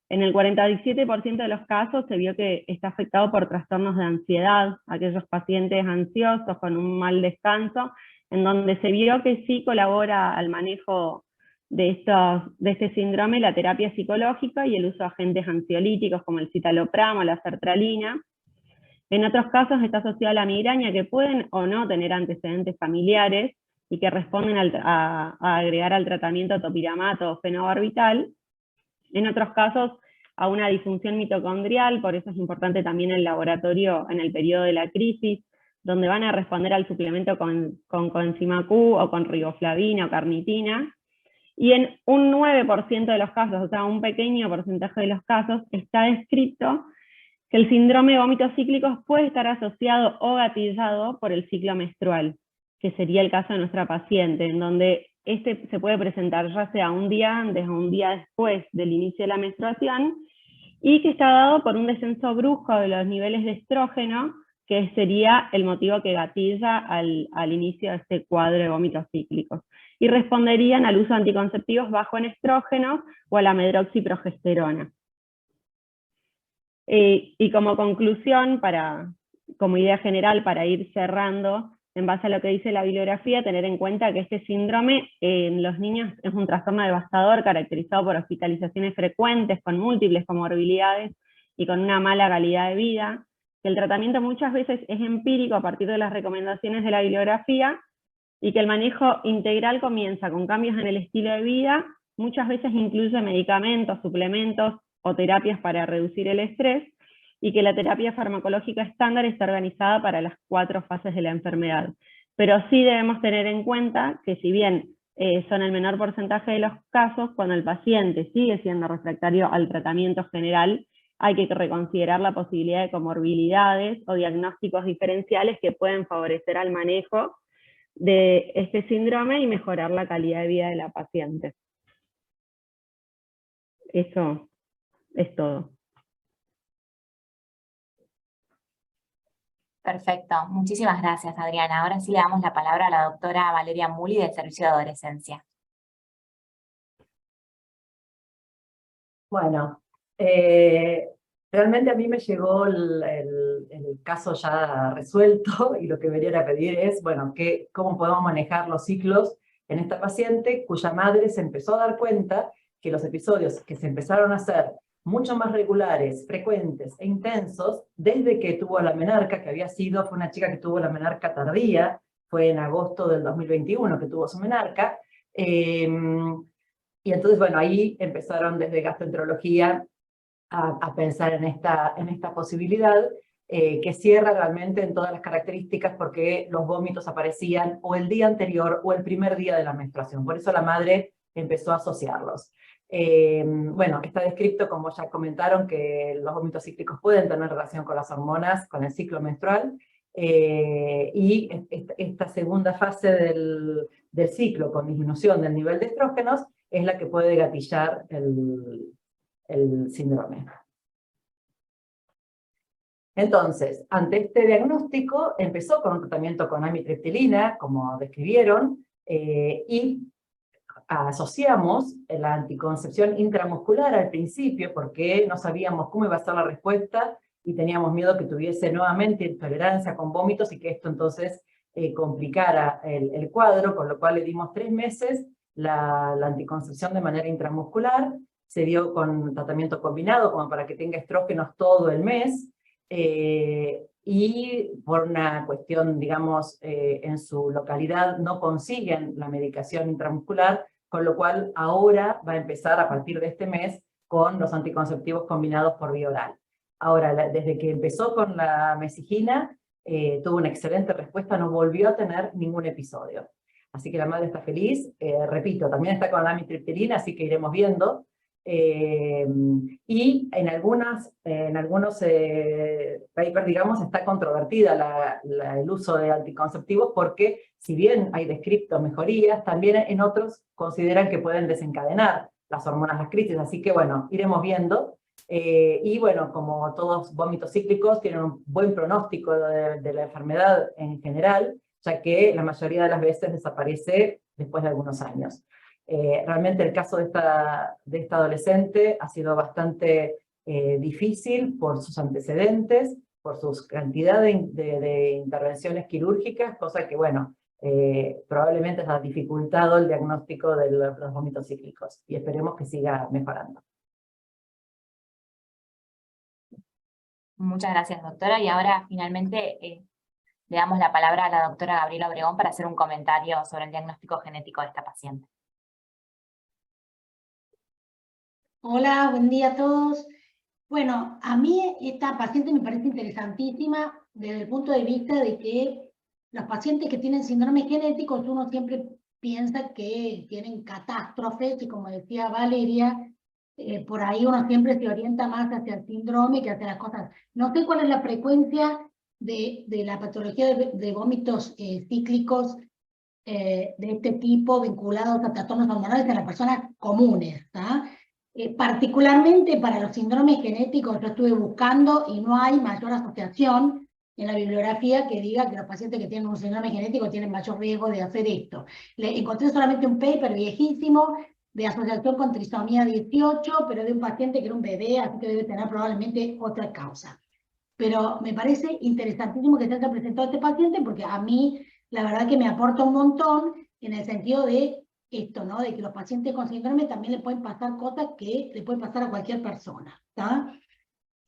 En el 47% de los casos se vio que está afectado por trastornos de ansiedad, aquellos pacientes ansiosos con un mal descanso, en donde se vio que sí colabora al manejo de este síndrome la terapia psicológica y el uso de agentes ansiolíticos como el citalopram o la sertralina. En otros casos está asociado a la migraña, que pueden o no tener antecedentes familiares y que responden a agregar al tratamiento topiramato o fenobarbital. En otros casos a una disfunción mitocondrial, por eso es importante también el laboratorio en el periodo de la crisis, donde van a responder al suplemento con coenzima Q o con riboflavina o carnitina. Y en un 9% de los casos, o sea, un pequeño porcentaje de los casos, está descrito que el síndrome de vómitos cíclicos puede estar asociado o gatillado por el ciclo menstrual, que sería el caso de nuestra paciente, en donde este se puede presentar ya sea un día antes o un día después del inicio de la menstruación, y que está dado por un descenso brusco de los niveles de estrógeno, que sería el motivo que gatilla al inicio de este cuadro de vómitos cíclicos. Y responderían al uso de anticonceptivos bajo en estrógenos o a la medroxiprogesterona. Y como conclusión, como idea general para ir cerrando, en base a lo que dice la bibliografía, tener en cuenta que este síndrome en los niños es un trastorno devastador caracterizado por hospitalizaciones frecuentes, con múltiples comorbilidades y con una mala calidad de vida, que el tratamiento muchas veces es empírico a partir de las recomendaciones de la bibliografía, y que el manejo integral comienza con cambios en el estilo de vida, muchas veces incluye medicamentos, suplementos o terapias para reducir el estrés, y que la terapia farmacológica estándar está organizada para las 4 fases de la enfermedad. Pero sí debemos tener en cuenta que si bien son el menor porcentaje de los casos, cuando el paciente sigue siendo refractario al tratamiento general, hay que reconsiderar la posibilidad de comorbilidades o diagnósticos diferenciales que pueden favorecer al manejo de este síndrome y mejorar la calidad de vida de la paciente. Eso es todo. Perfecto, muchísimas gracias, Adriana. Ahora sí le damos la palabra a la doctora Valeria Muli del Servicio de Adolescencia. Bueno, realmente a mí me llegó el caso ya resuelto, y lo que venía a pedir es, bueno, cómo podemos manejar los ciclos en esta paciente cuya madre se empezó a dar cuenta que los episodios que se empezaron a hacer mucho más regulares, frecuentes e intensos, desde que tuvo la menarca, fue una chica que tuvo la menarca tardía, fue en agosto del 2021 que tuvo su menarca, y entonces, bueno, ahí empezaron desde gastroenterología a pensar en esta posibilidad, que cierra realmente en todas las características, porque los vómitos aparecían o el día anterior o el primer día de la menstruación. Por eso la madre empezó a asociarlos. Bueno, está descrito, como ya comentaron, que los vómitos cíclicos pueden tener relación con las hormonas, con el ciclo menstrual, y esta segunda fase del ciclo, con disminución del nivel de estrógenos, es la que puede gatillar el síndrome. Entonces, ante este diagnóstico, empezó con un tratamiento con amitriptilina, como describieron, y asociamos la anticoncepción intramuscular al principio, porque no sabíamos cómo iba a ser la respuesta y teníamos miedo que tuviese nuevamente intolerancia con vómitos y que esto entonces complicara el cuadro, con lo cual le dimos 3 meses la anticoncepción de manera intramuscular, se dio con tratamiento combinado como para que tenga estrógenos todo el mes, y por una cuestión, digamos, en su localidad no consiguen la medicación intramuscular, con lo cual ahora va a empezar a partir de este mes con los anticonceptivos combinados por vía oral. Ahora, desde que empezó con la mesigina, tuvo una excelente respuesta, no volvió a tener ningún episodio. Así que la madre está feliz, repito, también está con la amitriptilina, así que iremos viendo. Y en algunos papers, digamos, está controvertida el uso de anticonceptivos porque si bien hay descrito mejorías, también en otros consideran que pueden desencadenar las hormonas, las crisis, así que bueno, iremos viendo. Y bueno, como todos vómitos cíclicos tienen un buen pronóstico de la enfermedad en general, ya que la mayoría de las veces desaparece después de algunos años. Realmente el caso de esta adolescente ha sido bastante difícil por sus antecedentes, por su cantidad de intervenciones quirúrgicas, cosa que, bueno, probablemente ha dificultado el diagnóstico de los vómitos cíclicos, y esperemos que siga mejorando. Muchas gracias, doctora. Y ahora, finalmente, le damos la palabra a la doctora Gabriela Obregón para hacer un comentario sobre el diagnóstico genético de esta paciente. Hola, buen día a todos. Bueno, a mí esta paciente me parece interesantísima desde el punto de vista de que los pacientes que tienen síndromes genéticos, uno siempre piensa que tienen catástrofes, y como decía Valeria, por ahí uno siempre se orienta más hacia el síndrome que hacia las cosas. No sé cuál es la frecuencia de la patología de vómitos cíclicos de este tipo vinculados a trastornos hormonales en las personas comunes, ¿tá? Particularmente para los síndromes genéticos yo estuve buscando y no hay mayor asociación en la bibliografía que diga que los pacientes que tienen un síndrome genético tienen mayor riesgo de hacer esto. Encontré solamente un paper viejísimo de asociación con trisomía 18, pero de un paciente que era un bebé, así que debe tener probablemente otra causa. Pero me parece interesantísimo que se haya presentado este paciente porque a mí la verdad que me aporta un montón en el sentido de esto, ¿no? De que los pacientes con síndrome también le pueden pasar cosas que le pueden pasar a cualquier persona, ¿tá?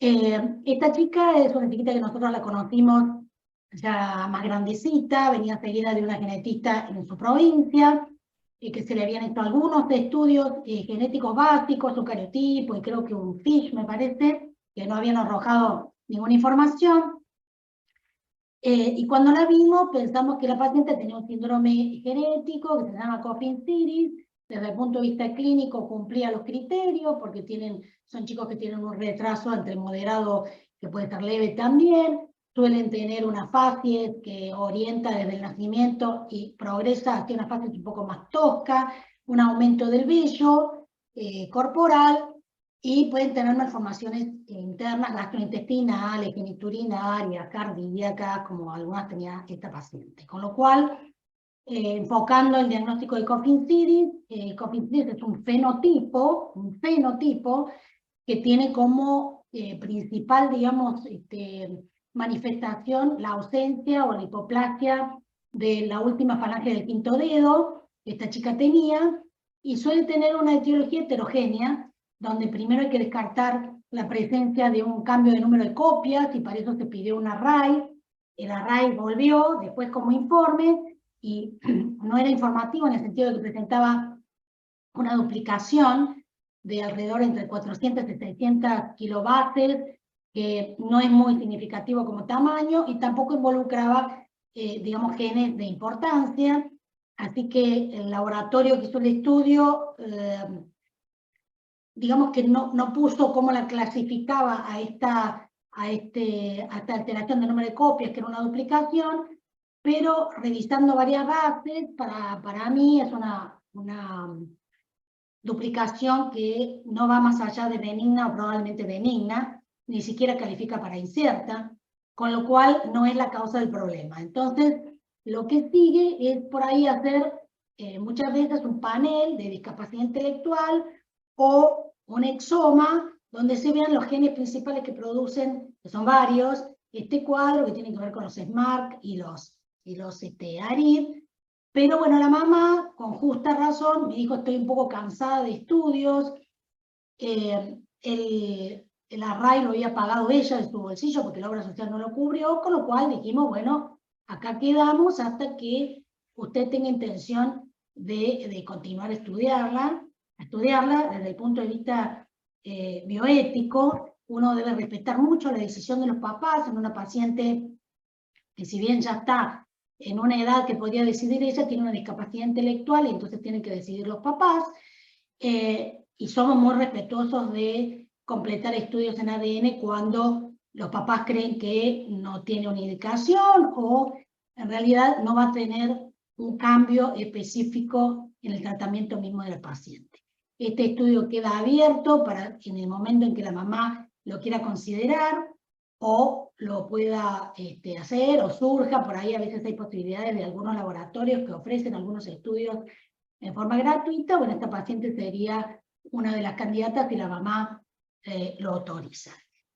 Esta chica es una chiquita que nosotros la conocimos ya más grandecita, venía seguida de una genetista en su provincia, que se le habían hecho algunos estudios genéticos básicos, un cariotipo y creo que un FISH, me parece, que no habían arrojado ninguna información. Y cuando la vimos pensamos que la paciente tenía un síndrome genético que se llama Coffin-Siris. Desde el punto de vista clínico cumplía los criterios porque son chicos que tienen un retraso entre moderado que puede ser leve también. Suelen tener una facies que orienta desde el nacimiento y progresa hacia una facies un poco más tosca, un aumento del vello corporal, y pueden tener malformaciones internas gastrointestinales, geniturinarias, cardíacas, como algunas tenía esta paciente. Con lo cual, enfocando el diagnóstico de Coffin-Siris, Coffin-Siris es un fenotipo que tiene como principal, digamos, manifestación la ausencia o la hipoplasia de la última falange del quinto dedo que esta chica tenía, y suele tener una etiología heterogénea, donde primero hay que descartar la presencia de un cambio de número de copias, y para eso se pidió un array. El array volvió después como informe, y no era informativo en el sentido de que presentaba una duplicación de alrededor entre 400 y 600 kilobases, que no es muy significativo como tamaño, y tampoco involucraba, digamos, genes de importancia. Así que el laboratorio que hizo el estudio, digamos que no puso cómo la clasificaba a esta alteración de número de copias, que era una duplicación, pero revisando varias bases, para mí es una duplicación que no va más allá de benigna o probablemente benigna, ni siquiera califica para incierta, con lo cual no es la causa del problema. Entonces, lo que sigue es por ahí hacer muchas veces un panel de discapacidad intelectual o un exoma donde se vean los genes principales que producen, que son varios, este cuadro que tiene que ver con los SMARC y los ARID. Pero bueno, la mamá, con justa razón, me dijo: estoy un poco cansada de estudios. El array lo había pagado ella de su bolsillo porque la obra social no lo cubrió, con lo cual dijimos, bueno, acá quedamos hasta que usted tenga intención de continuar a estudiarla desde el punto de vista bioético. Uno debe respetar mucho la decisión de los papás en una paciente que, si bien ya está en una edad que podría decidir ella, tiene una discapacidad intelectual y entonces tienen que decidir los papás. Y somos muy respetuosos de completar estudios en ADN cuando los papás creen que no tiene una indicación o en realidad no va a tener un cambio específico en el tratamiento mismo del paciente. Este estudio queda abierto para en el momento en que la mamá lo quiera considerar o lo pueda hacer o surja. Por ahí a veces hay posibilidades de algunos laboratorios que ofrecen algunos estudios en forma gratuita. Bueno, esta paciente sería una de las candidatas que la mamá lo autoriza.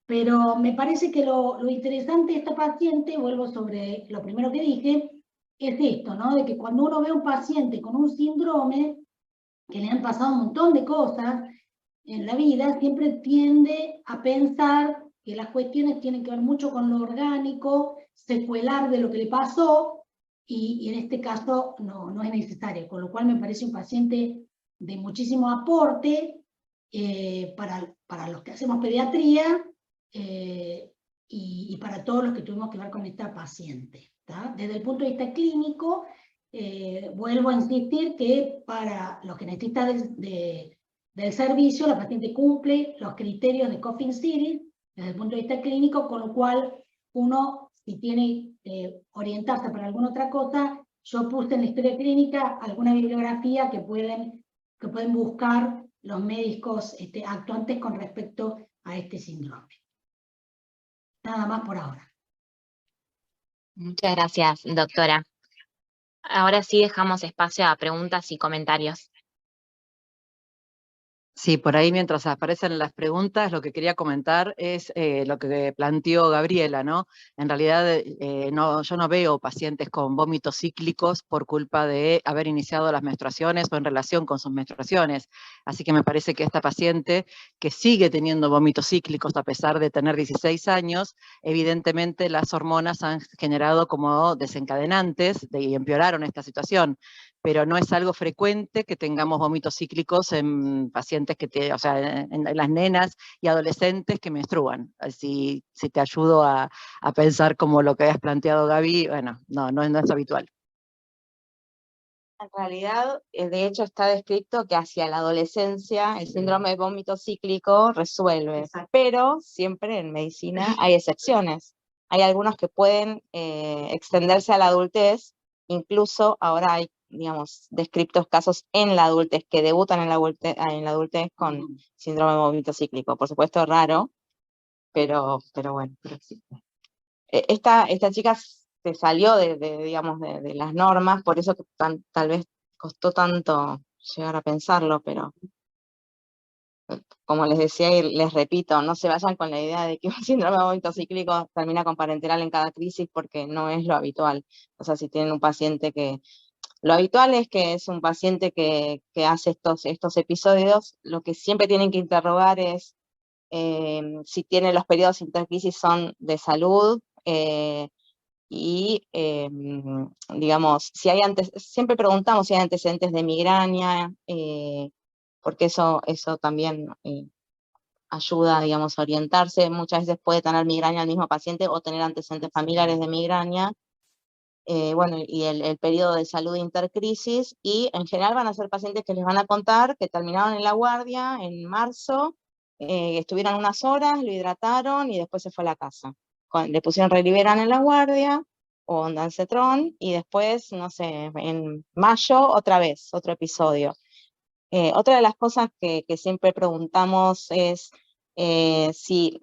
Pero me parece que lo interesante de esta paciente, vuelvo sobre lo primero que dije, es esto, ¿no? De que cuando uno ve a un paciente con un síndrome, que le han pasado un montón de cosas en la vida, siempre tiende a pensar que las cuestiones tienen que ver mucho con lo orgánico, secuelar de lo que le pasó, y en este caso no es necesario, con lo cual me parece un paciente de muchísimo aporte para los que hacemos pediatría y para todos los que tuvimos que ver con esta paciente, ¿tá? Desde el punto de vista clínico, vuelvo a insistir que para los genetistas del servicio, la paciente cumple los criterios de Coffin Series desde el punto de vista clínico, con lo cual uno, si tiene orientarse para alguna otra cosa, yo puse en la historia clínica alguna bibliografía que pueden buscar los médicos actuantes con respecto a este síndrome. Nada más por ahora. Muchas gracias, doctora. Ahora sí dejamos espacio a preguntas y comentarios. Sí, por ahí mientras aparecen las preguntas, lo que quería comentar es lo que planteó Gabriela, ¿no? En realidad yo no veo pacientes con vómitos cíclicos por culpa de haber iniciado las menstruaciones o en relación con sus menstruaciones. Así que me parece que esta paciente que sigue teniendo vómitos cíclicos a pesar de tener 16 años, evidentemente las hormonas han generado como desencadenantes y empeoraron esta situación. Pero no es algo frecuente que tengamos vómitos cíclicos en pacientes o sea, en las nenas y adolescentes que menstruan. Si te ayudo a pensar como lo que habías planteado, Gaby, bueno, no es habitual. En realidad, de hecho, está descrito que hacia la adolescencia el síndrome de vómito cíclico resuelve. Exacto. Pero siempre en medicina hay excepciones. Hay algunos que pueden extenderse a la adultez. Incluso ahora hay, digamos, descriptos casos en la adultez que debutan en la adultez con síndrome de vómito cíclico. Por supuesto es raro, pero bueno, pero existe. Esta chica se salió digamos, de las normas, por eso que tal vez costó tanto llegar a pensarlo, pero como les decía y les repito, no se vayan con la idea de que un síndrome de vómito cíclico termina con parenteral en cada crisis, porque no es lo habitual. O sea, si tienen un paciente que... Lo habitual es que es un paciente que hace estos episodios, lo que siempre tienen que interrogar es si tiene los periodos intercrisis son de salud, y digamos, si hay siempre preguntamos si hay antecedentes de migraña, porque eso también ayuda, digamos, a orientarse. Muchas veces puede tener migraña el mismo paciente o tener antecedentes familiares de migraña. Bueno, y el periodo de salud intercrisis, y en general van a ser pacientes que les van a contar que terminaron en la guardia en marzo, estuvieron unas horas, lo hidrataron y después se fue a la casa. Le pusieron Reliberan en la guardia o ondansetron y después, no sé, en mayo otra vez, otro episodio. Otra de las cosas que siempre preguntamos es si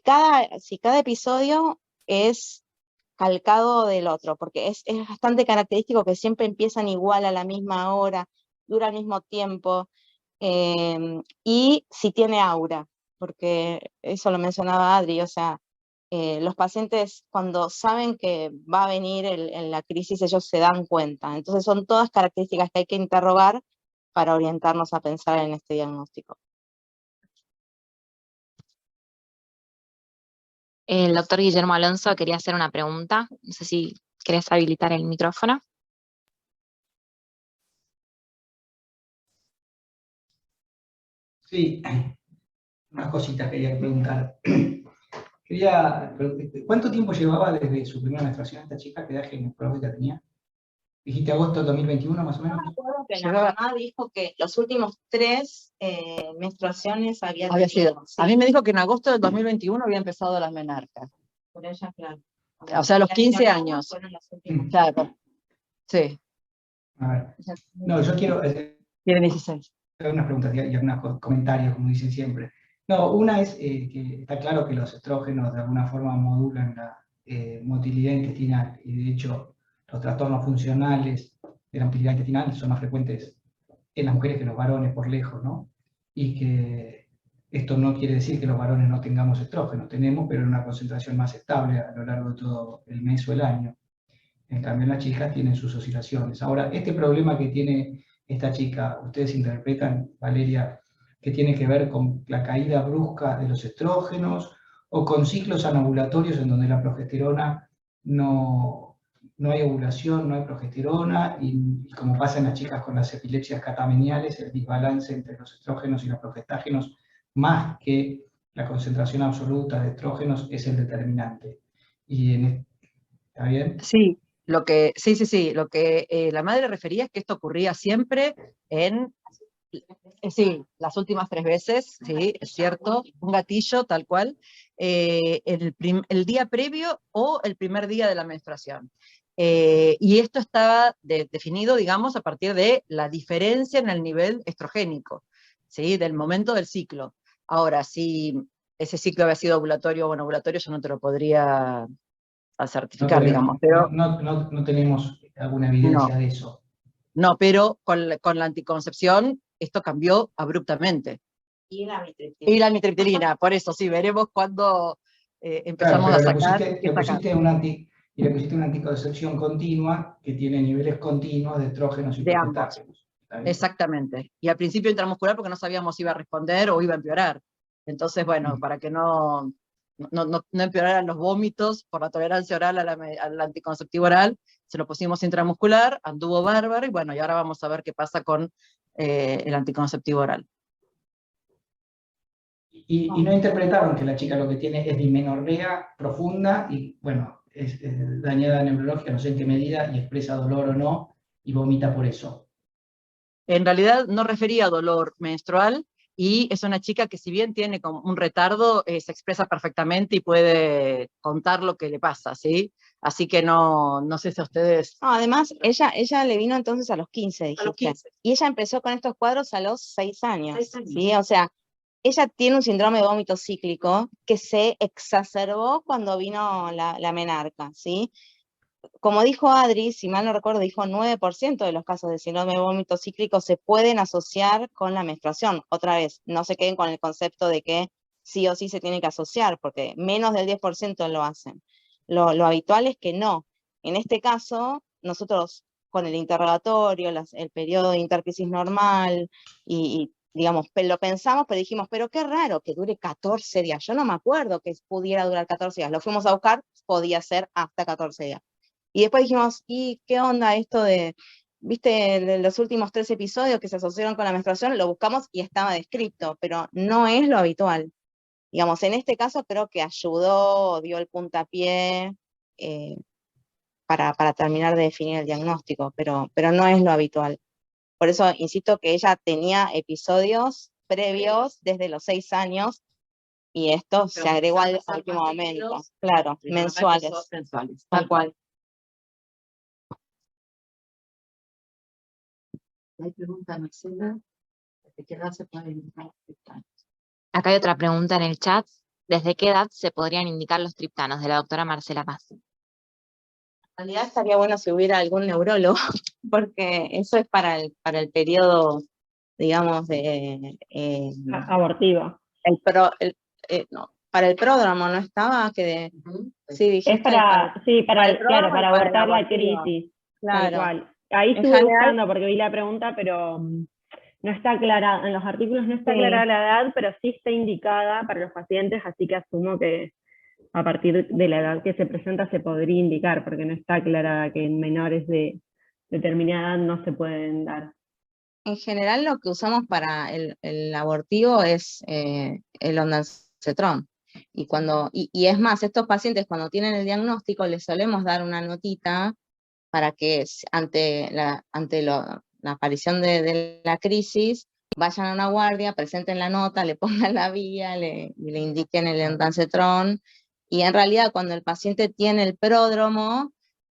cada episodio es calcado del otro, porque es bastante característico que siempre empiezan igual a la misma hora, dura al mismo tiempo, y si tiene aura, porque eso lo mencionaba Adri, o sea, los pacientes cuando saben que va a venir la crisis, ellos se dan cuenta. Entonces son todas características que hay que interrogar para orientarnos a pensar en este diagnóstico. El doctor Guillermo Alonso quería hacer una pregunta. No sé si querés habilitar el micrófono. Sí, unas cositas quería preguntar. ¿Cuánto tiempo llevaba desde su primera menstruación esta chica? ¿Qué edad ginecológica tenía? ¿Dijiste agosto del 2021 más o menos? Que la mamá dijo que los últimos 3 menstruaciones había sido. A mí me dijo que en agosto del 2021 había empezado las menarcas. Por ella, claro. O sea, a los 15 años. Fueron las últimas. Claro. Sí, A ver. No, yo quiero tiene 16. hacer unas preguntas y algunos comentarios, como dicen siempre. No, una es que está claro que los estrógenos de alguna forma modulan la motilidad intestinal y de hecho los trastornos funcionales de la motilidad intestinal son más frecuentes en las mujeres que en los varones por lejos, ¿no? Y que esto no quiere decir que los varones no tengamos estrógenos, tenemos, pero en una concentración más estable a lo largo de todo el mes o el año. En cambio, las chicas tienen sus oscilaciones. Ahora, este problema que tiene esta chica, ustedes interpretan, Valeria, que tiene que ver con la caída brusca de los estrógenos o con ciclos anovulatorios en donde la progesterona no hay ovulación, no hay progesterona, y como pasa en las chicas con las epilepsias catameniales, el desbalance entre los estrógenos y los progestágenos, más que la concentración absoluta de estrógenos, es el determinante. ¿Está bien? Sí, lo que la madre refería es que esto ocurría siempre en, sí, las últimas 3 veces, sí, es cierto, un gatillo tal cual, el día previo o el primer día de la menstruación. Y esto estaba definido, digamos, a partir de la diferencia en el nivel estrogénico, ¿sí? Del momento del ciclo. Ahora, si ese ciclo había sido ovulatorio o no ovulatorio, yo no te lo podría certificar, digamos. Pero no tenemos alguna evidencia de eso. no, pero con la anticoncepción esto cambió abruptamente. Y la mitriptilina. Y la mitriptilina, por eso sí, veremos cuando empezamos a sacar. Le pusiste una anticoncepción continua que tiene niveles continuos de estrógenos y progestágenos. Exactamente. Y al principio intramuscular porque no sabíamos si iba a responder o iba a empeorar. Entonces, bueno, para que no empeoraran los vómitos por la tolerancia oral al anticonceptivo oral, se lo pusimos intramuscular, anduvo bárbaro, y bueno, y ahora vamos a ver qué pasa con el anticonceptivo oral. Y no interpretaron que la chica lo que tiene es dismenorrea profunda y, bueno, es dañada neurológica, no sé en qué medida, y expresa dolor o no, y vomita por eso. En realidad no refería a dolor menstrual, y es una chica que si bien tiene como un retardo, se expresa perfectamente y puede contar lo que le pasa, ¿sí? Así que no sé si a ustedes... No, además, ella le vino entonces a los 15, dijiste. A los 15. Y ella empezó con estos cuadros a los 6 años. 6 años. ¿Sí? O sea, ella tiene un síndrome de vómito cíclico que se exacerbó cuando vino la menarca, ¿sí? Como dijo Adri, si mal no recuerdo, dijo 9% de los casos de síndrome de vómito cíclico se pueden asociar con la menstruación. Otra vez, no se queden con el concepto de que sí o sí se tiene que asociar, porque menos del 10% lo hacen. Lo habitual es que no. En este caso, nosotros con el interrogatorio, el periodo de intercrisis normal, y digamos, lo pensamos, pero dijimos, pero qué raro que dure 14 días. Yo no me acuerdo que pudiera durar 14 días. Lo fuimos a buscar, podía ser hasta 14 días. Y después dijimos, ¿y qué onda esto de, viste, los últimos 3 episodios que se asociaron con la menstruación? Lo buscamos y estaba descrito, pero no es lo habitual. Digamos, en este caso creo que ayudó, dio el puntapié para terminar de definir el diagnóstico, pero no es lo habitual. Por eso insisto que ella tenía episodios previos desde los 6 años, y esto se agregó al último momento. Claro, mensuales. Tal cual. Hay pregunta, Marcela, ¿desde qué edad se pueden indicar los triptanos? Acá hay otra pregunta en el chat. ¿Desde qué edad se podrían indicar los triptanos? De la doctora Marcela Paz. En realidad estaría bueno si hubiera algún neurólogo, porque eso es para el periodo, digamos, de... abortivo. No, para el pródromo no estaba, sí, dijiste. Es para pródromo y para para el abortar la abortivo. crisis. Claro. Tal cual. Ahí En estuve general- buscando porque vi la pregunta, pero no está aclarada, en los artículos no está Sí. aclarada la edad, pero sí está indicada para los pacientes, así que asumo que a partir de la edad que se presenta se podría indicar, porque no está aclarada que en menores de determinada edad no se pueden dar. En general lo que usamos para el abortivo es el ondansetron. Y es más, estos pacientes cuando tienen el diagnóstico les solemos dar una notita para que ante la aparición de la crisis vayan a una guardia, presenten la nota, le pongan la vía, y le indiquen el ondansetron. Y en realidad cuando el paciente tiene el pródromo,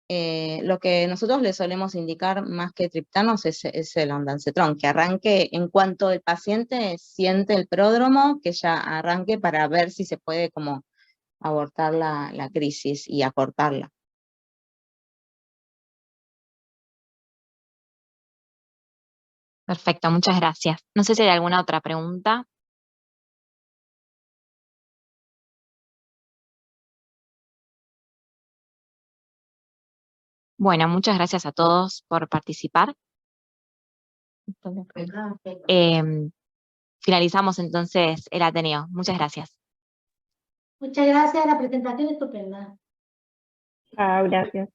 lo que nosotros le solemos indicar más que triptanos es el ondansetron, que arranque en cuanto el paciente siente el pródromo, que ya arranque para ver si se puede como abortar la crisis y acortarla. Perfecto, muchas gracias. No sé si hay alguna otra pregunta. Bueno, muchas gracias a todos por participar. Finalizamos entonces el Ateneo. Muchas gracias. Muchas gracias, la presentación estupenda. Gracias.